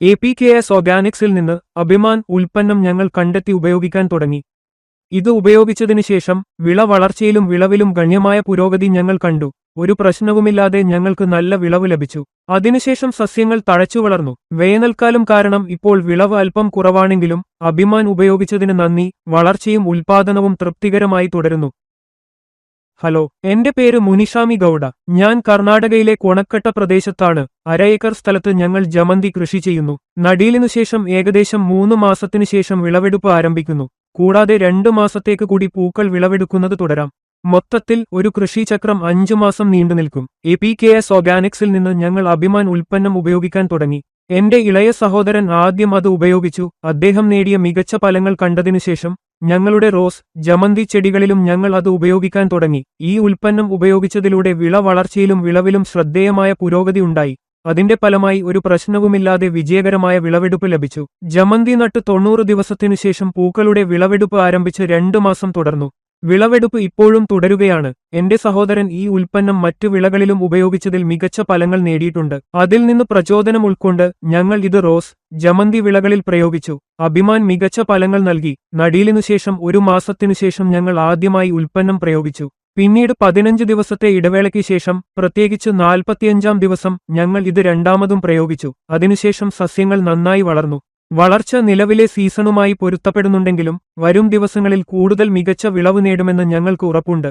APKS ഓർഗാനിക്സിൽ നിന്ന് അഭിമാൻ ഉൽപ്പന്നം ഞങ്ങൾ കണ്ടെത്തി ഉപയോഗിക്കാൻ തുടങ്ങി. ഇത് ഉപയോഗിച്ചതിനു ശേഷം വിള വളർച്ചയിലും വിളവിലും ഗണ്യമായ പുരോഗതി ഞങ്ങൾ കണ്ടു. ഒരു പ്രശ്നവുമില്ലാതെ ഞങ്ങൾക്ക് നല്ല വിളവ് ലഭിച്ചു. അതിനുശേഷം സസ്യങ്ങൾ തഴച്ചു വളർന്നു. വേനൽക്കാലം കാരണം ഇപ്പോൾ വിളവ് അല്പം കുറവാണെങ്കിലും അഭിമാൻ ഉപയോഗിച്ചതിന് നന്ദി. വളർച്ചയും ഉൽപാദനവും തൃപ്തികരമായി തുടരുന്നു. ഹലോ, എന്റെ പേര് മുനിഷാമി ഗൌഡ. ഞാൻ കർണാടകയിലെ കൊണക്കട്ട പ്രദേശത്താണ്. 1/2 ഏക്കർ സ്ഥലത്ത് ഞങ്ങൾ ജമന്തി കൃഷി ചെയ്യുന്നു. നടീലിനുശേഷം ഏകദേശം 3 മാസത്തിനു ശേഷം വിളവെടുപ്പ് ആരംഭിക്കുന്നു. കൂടാതെ 2 മാസത്തേക്ക് കൂടി പൂക്കൾ വിളവെടുക്കുന്നത് തുടരാം. മൊത്തത്തിൽ ഒരു കൃഷിചക്രം 5 മാസം നീണ്ടുനിൽക്കും. APKS ഓർഗാനിക്സിൽ നിന്ന് ഞങ്ങൾ അഭിമാൻ ഉൽപ്പന്നം ഉപയോഗിക്കാൻ തുടങ്ങി. എന്റെ ഇളയ സഹോദരൻ ആദ്യം അത് ഉപയോഗിച്ചു. അദ്ദേഹം നേടിയ മികച്ച ഫലങ്ങൾ കണ്ടതിനുശേഷം ഞങ്ങളുടെ റോസ്, ജമന്തി ചെടികളിലും ഞങ്ങൾ അത് ഉപയോഗിക്കാൻ തുടങ്ങി. ഈ ഉൽപ്പന്നം ഉപയോഗിച്ചതിലൂടെ വിള വളർച്ചയിലും വിളവിലും ശ്രദ്ധേയമായ പുരോഗതി ഉണ്ടായി. അതിന്റെ ഫലമായി ഒരു പ്രശ്നവുമില്ലാതെ വിജയകരമായ വിളവെടുപ്പ് ലഭിച്ചു. ജമന്തി നട്ട് 90 ദിവസത്തിനുശേഷം പൂക്കളുടെ വിളവെടുപ്പ് ആരംഭിച്ച് 2 മാസം തുടർന്നു. വിളവെടുപ്പ് ഇപ്പോഴും തുടരുകയാണ്. എന്റെ സഹോദരൻ ഈ ഉൽപ്പന്നം മറ്റു വിളകളിലും ഉപയോഗിച്ചതിൽ മികച്ച ഫലങ്ങൾ നേടിയിട്ടുണ്ട്. അതിൽ നിന്ന് പ്രചോദനം ഉൾക്കൊണ്ട് ഞങ്ങൾ ഇത് റോസ്, ജമന്തി വിളകളിൽ പ്രയോഗിച്ചു. അഭിമാൻ മികച്ച ഫലങ്ങൾ നൽകി. നടീലിനുശേഷം 1 മാസത്തിനുശേഷം ഞങ്ങൾ ആദ്യമായി ഉൽപ്പന്നം പ്രയോഗിച്ചു. പിന്നീട് 15 ദിവസത്തെ ഇടവേളയ്ക്ക് ശേഷം, പ്രത്യേകിച്ച് 45-ാം ദിവസം ഞങ്ങൾ ഇത് രണ്ടാമതും പ്രയോഗിച്ചു. അതിനുശേഷം സസ്യങ്ങൾ നന്നായി വളർന്നു. വളർച്ച നിലവിലെ സീസണുമായി പൊരുത്തപ്പെടുന്നുണ്ടെങ്കിലും വരും ദിവസങ്ങളിൽ കൂടുതൽ മികച്ച വിളവ് നേടുമെന്ന് ഞങ്ങൾക്ക് ഉറപ്പുണ്ട്.